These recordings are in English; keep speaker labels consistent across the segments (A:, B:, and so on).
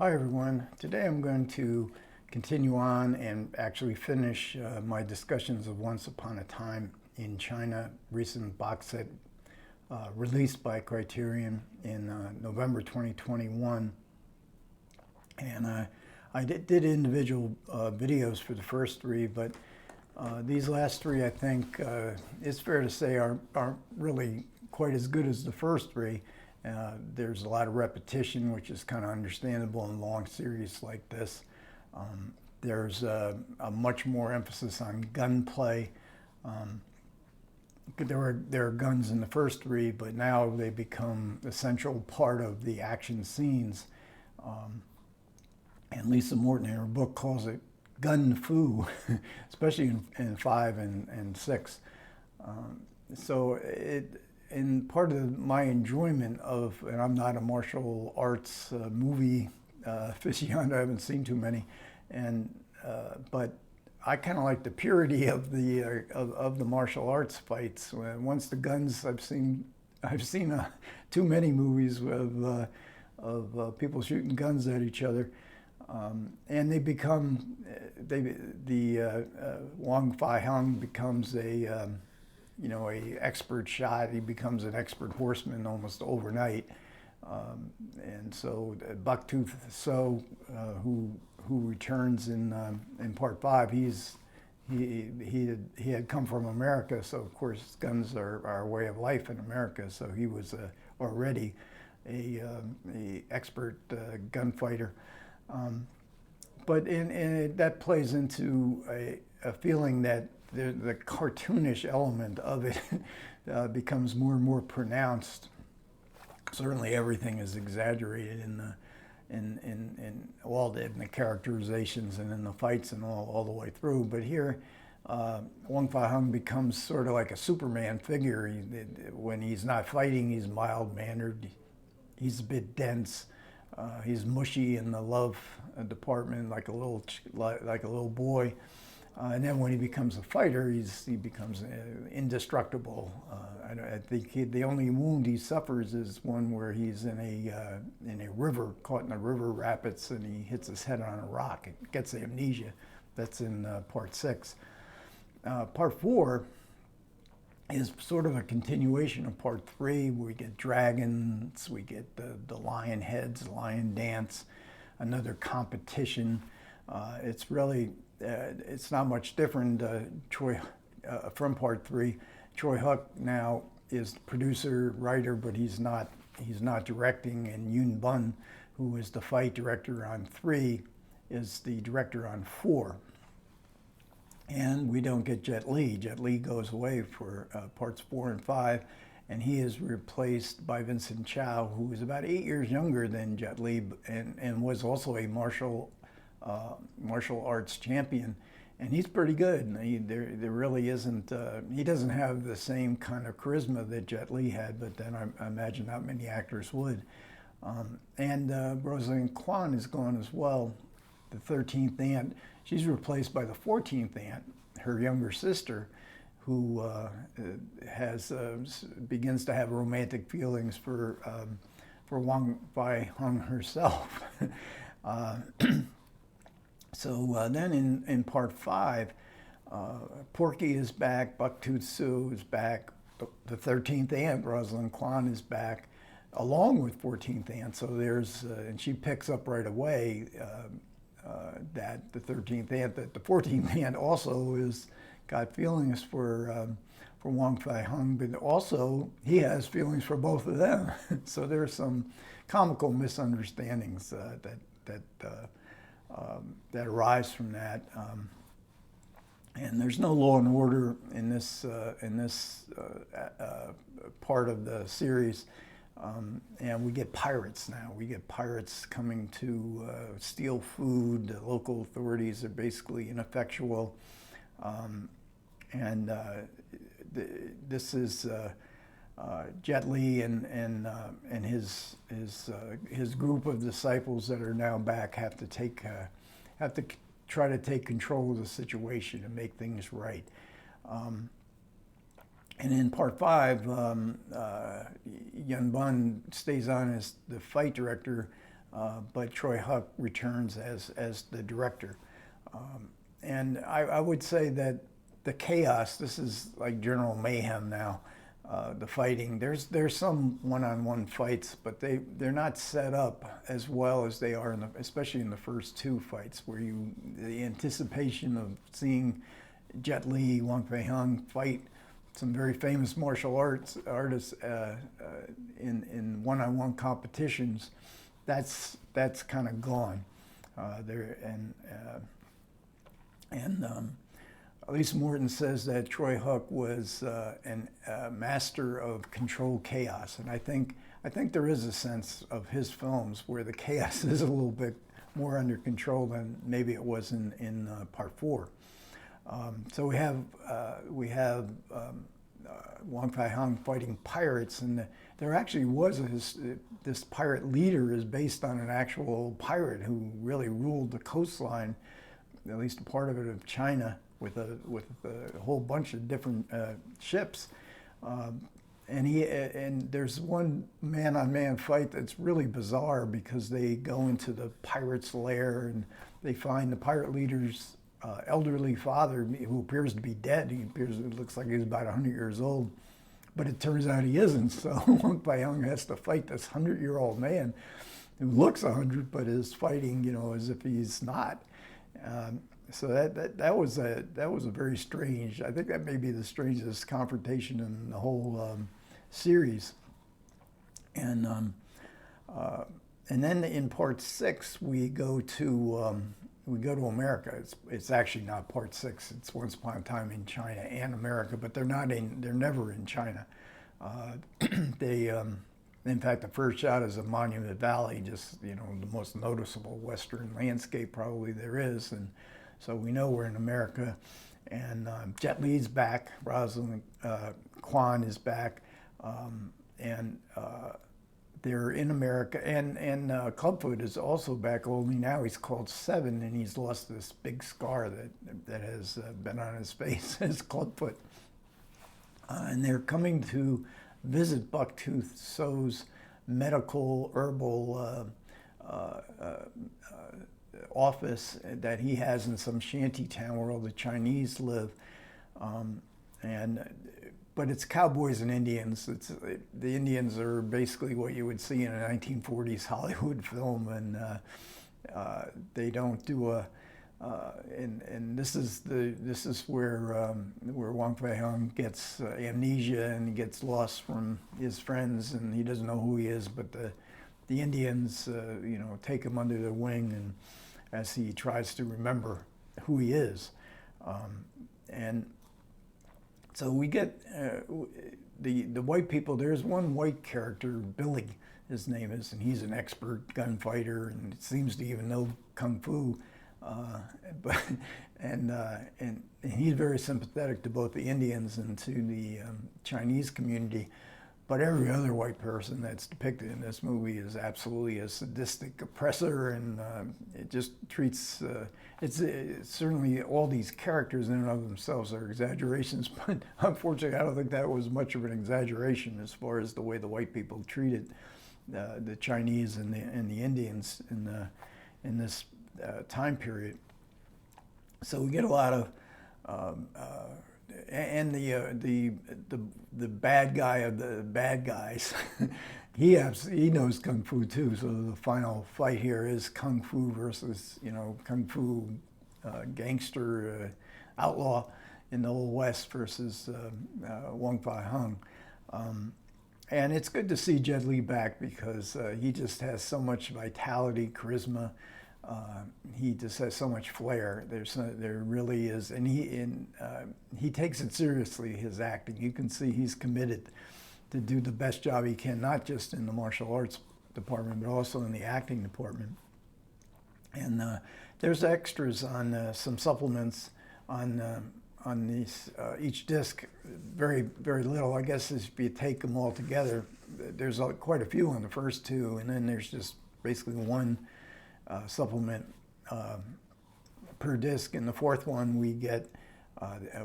A: Hi everyone. Today I'm going to continue on and actually finish my discussions of Once Upon a Time in China, recent box set released by Criterion in November 2021. And I did individual videos for the first three, but these last three I think it's fair to say aren't really quite as good as the first three. There's a lot of repetition, which is kind of understandable in long series like this. There's a much more emphasis on gunplay. There are guns in the first three, but now they become an essential part of the action scenes. And Lisa Morton in her book calls it gun fu, especially in 5 and 6. And part of my enjoyment of, and I'm not a martial arts movie aficionado, I haven't seen too many, but I kind of like the purity of the martial arts fights. Once the guns, I've seen too many movies of people shooting guns at each other, and they become Wang Fai-hung becomes a expert shot. He becomes an expert horseman almost overnight. And so Bucktooth So, who returns in part 5, he had come from America, so of course guns are a way of life in America. So he was already a expert gunfighter. But that plays into a feeling that the cartoonish element of it becomes more and more pronounced. Certainly, everything is exaggerated in all the characterizations and in the fights and all the way through. But here, Wang Fai-hung becomes sort of like a Superman figure. When he's not fighting, he's mild-mannered. He's a bit dense. He's mushy in the love department, like a little boy. And then when he becomes a fighter, he becomes indestructible. I think the only wound he suffers is one where he's in a river, caught in a river rapids, and he hits his head on a rock and gets amnesia. That's in part 6. Part 4 is sort of a continuation of part 3. We get dragons, we get the lion heads, lion dance, another competition. It's really it's not much different. From part 3, Choi Huk now is the producer, writer, but he's not directing. And Yoon Bun, who is the fight director on 3, is the director on 4. And we don't get Jet Li. Jet Li goes away for parts 4 and 5, and he is replaced by Vincent Chow, who is about 8 years younger than Jet Li, and was also a martial arts champion, and he's pretty good. There really isn't. He doesn't have the same kind of charisma that Jet Li had, but then I imagine not many actors would. And Rosalind Kwan is gone as well, the 13th aunt. She's replaced by the 14th aunt, her younger sister, who begins to have romantic feelings for Wang Fai-hung herself. So then in part 5, Porky is back, Bucktooth So is back, the 13th aunt, Rosalind Kwan, is back, along with 14th aunt. So there's, and she picks up right away that the 13th aunt, that the 14th aunt also is got feelings for Wang Fai-hung, but also he has feelings for both of them. So there's some comical misunderstandings that arise from that, and there's no law and order in this part of the series, and we get pirates now. We get pirates coming to steal food. The local authorities are basically ineffectual, and this is Jet Li and his group of disciples that are now back have to try to take control of the situation and make things right. And in part 5, Yun Bun stays on as the fight director but Troy Huck returns as the director. And I would say that the chaos, this is like General Mayhem now, the fighting. There's some one-on-one fights, but they're not set up as well as they are especially in the first two fights, where the anticipation of seeing Jet Li, Wong Fei-hung fight some very famous martial artists in one-on-one competitions. That's kind of gone there, and Elise Morton says that Troy Huck was a master of controlled chaos, and I think there is a sense of his films where the chaos is a little bit more under control than maybe it was in Part 4. So we have Wong Fei-hung fighting pirates, and there actually was this pirate leader is based on an actual pirate who really ruled the coastline, at least a part of it, of China, with a whole bunch of different ships. And there's one man-on-man fight that's really bizarre, because they go into the pirate's lair and they find the pirate leader's elderly father, who appears to be dead. It looks like he's about 100 years old, but it turns out he isn't. So Wong Fei-hung has to fight this 100-year-old man who looks 100 but is fighting, as if he's not. So that was a very strange. I think that may be the strangest confrontation in the whole series. And then in Part 6 we go to America. It's actually not Part 6. It's Once Upon a Time in China and America, but they're never in China. In fact, the first shot is of Monument Valley, just the most noticeable Western landscape probably there is, and so we know we're in America. And Jet Li's back, Rosalind Kwan is back, and they're in America, and Clubfoot is also back, only now he's called Seven, and he's lost this big scar that has been on his face as Clubfoot. And they're coming to visit Bucktooth So's medical herbal office that he has in some shanty town where all the Chinese live. But it's cowboys and Indians. The Indians are basically what you would see in a 1940s Hollywood film, and they don't do and this is where Wong Fei-hung gets amnesia and gets lost from his friends, and he doesn't know who he is. But the Indians, take him under their wing, and as he tries to remember who he is, and so we get the white people. There's one white character, Billy, his name is, and he's an expert gunfighter and seems to even know kung fu. And he's very sympathetic to both the Indians and to the Chinese community. But every other white person that's depicted in this movie is absolutely a sadistic oppressor, and it just treats, it's certainly all these characters in and of themselves are exaggerations, but unfortunately I don't think that was much of an exaggeration as far as the way the white people treated the Chinese and the Indians in this time period. So we get a lot of and the bad guy of the bad guys, he knows kung fu too. So the final fight here is kung fu versus kung fu gangster outlaw in the Old West versus Wong Fei-hung. And it's good to see Jet Li back, because he just has so much vitality, charisma. He just has so much flair. There really is, and he takes it seriously, his acting. You can see he's committed to do the best job he can, not just in the martial arts department, but also in the acting department. And there's extras on some supplements on these each disc. Very, very little. I guess if you take them all together, there's quite a few on the first two, and then there's just basically one supplement per disc. In the fourth one, we get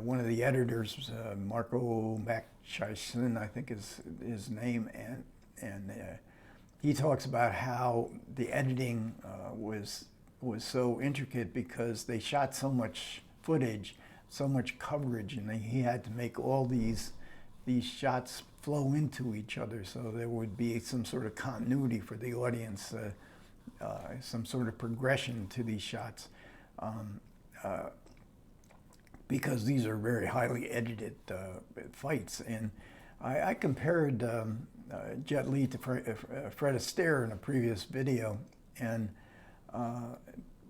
A: one of the editors, Marco Machyson, I think is his name, and he talks about how the editing was so intricate because they shot so much footage, so much coverage, and he had to make all these shots flow into each other, so there would be some sort of continuity for the audience, some sort of progression to these shots, because these are very highly edited fights. And I compared Jet Li to Fred Astaire in a previous video, and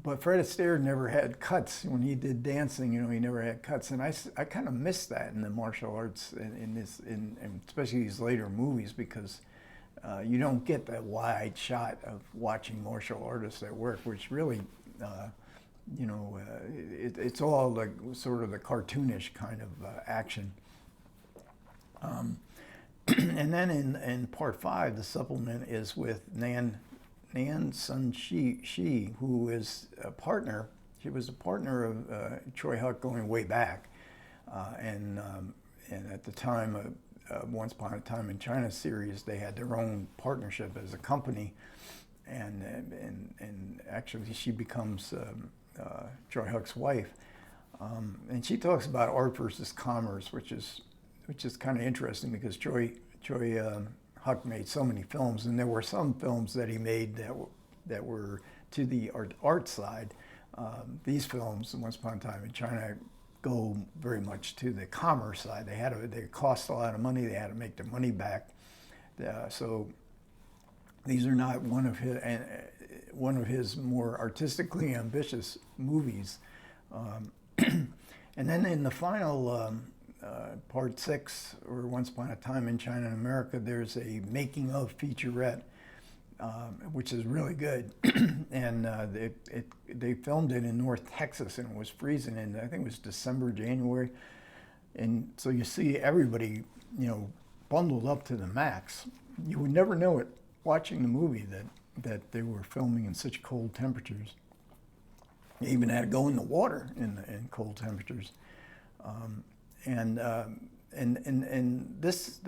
A: but Fred Astaire never had cuts when he did dancing. You know, he never had cuts, and I kind of miss that in the martial arts in especially these later movies, because you don't get that wide shot of watching martial artists at work, which really, you know, it's all like sort of the cartoonish kind of action. And then in part 5, the supplement is with Nan Sun Shi, who is a partner. She was a partner of Choi Huck going way back, and at the time, Once Upon a Time in China series, they had their own partnership as a company, and actually she becomes Choi Huck's wife, and she talks about art versus commerce, which is kind of interesting, because Choi Huck made so many films, and there were some films that he made that were to the art side. These films, Once Upon a Time in China, go very much to the commerce side. They cost a lot of money. They had to make their money back. So these are not one of his more artistically ambitious movies. And then in the final part 6, or Once Upon a Time in China and America, there's a making of featurette, which is really good. And they filmed it in North Texas, and it was freezing in, I think it was December, January. And so you see everybody, you know, bundled up to the max. You would never know it watching the movie that they were filming in such cold temperatures. They even had to go in the water in cold temperatures. And this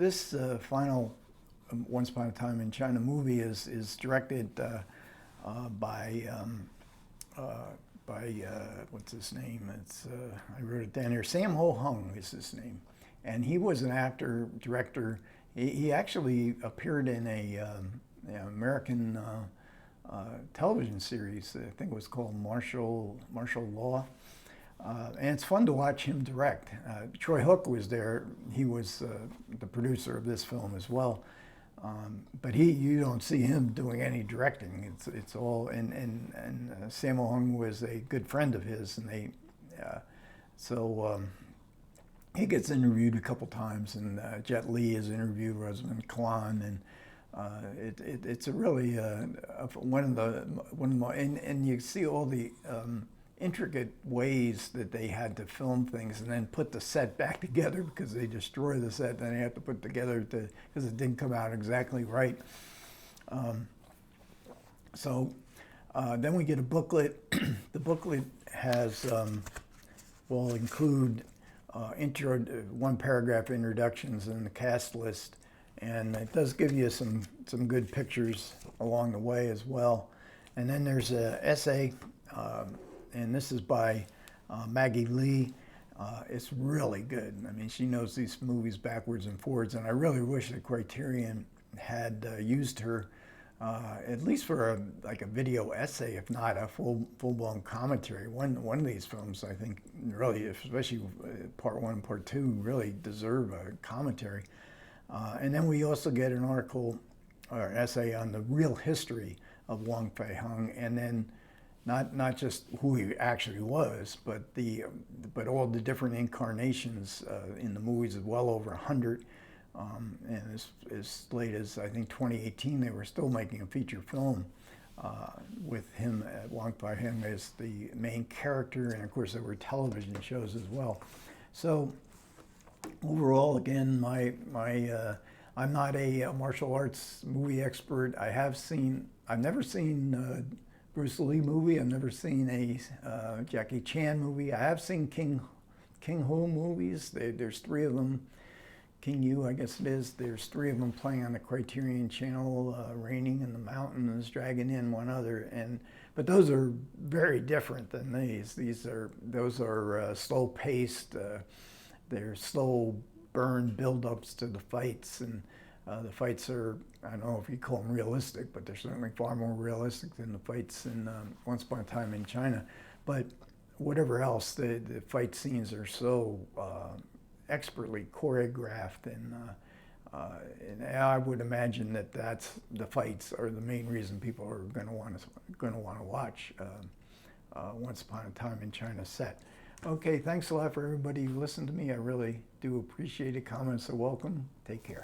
A: final Once Upon a Time in China movie is directed by what's his name? I wrote it down here. Sammo Hung is his name, and he was an actor, director. He actually appeared in a American television series. I think it was called Martial Law. And it's fun to watch him direct. Choi Huck was there. He was the producer of this film as well. But you don't see him doing any directing. It's all, and Sammo Hung was a good friend of his, and he gets interviewed a couple times, and Jet Li has interviewed Rosamund Kwan, and it's a really one of the and you see all the intricate ways that they had to film things and then put the set back together, because they destroy the set, then they have to put together because it didn't come out exactly right. Then we get a booklet. The booklet has will include one paragraph introductions and the cast list, and it does give you some good pictures along the way as well. And then there's an essay. And this is by Maggie Lee. It's really good. I mean, she knows these movies backwards and forwards, and I really wish that Criterion had used her at least for a video essay, if not a full-blown commentary. One of these films, I think, really, especially part 1 and part 2, really deserve a commentary. And then we also get an article or an essay on the real history of Wong Fei-hung, and then not just who he actually was, but all the different incarnations in the movies, well over 100. And as late as, I think, 2018, they were still making a feature film with him, Wong Fei-hung, as the main character, and of course there were television shows as well. So overall, again, I'm not a martial arts movie expert. I've never seen Bruce Lee movie. I've never seen a Jackie Chan movie. I have seen King Ho movies. There's 3 of them. King Yu, I guess it is. There's 3 of them playing on the Criterion Channel, Raining in the Mountains, Dragging in One Other, but those are very different than these. Those are slow paced. They're slow burn build-ups to the fights, and the fights are, I don't know if you call them realistic, but they're certainly far more realistic than the fights in Once Upon a Time in China. But whatever else, the fight scenes are so expertly choreographed, and I would imagine that the fights are the main reason people are going to want to watch Once Upon a Time in China set. Okay, thanks a lot for everybody who listened to me. I really do appreciate it. Comments are welcome. Take care.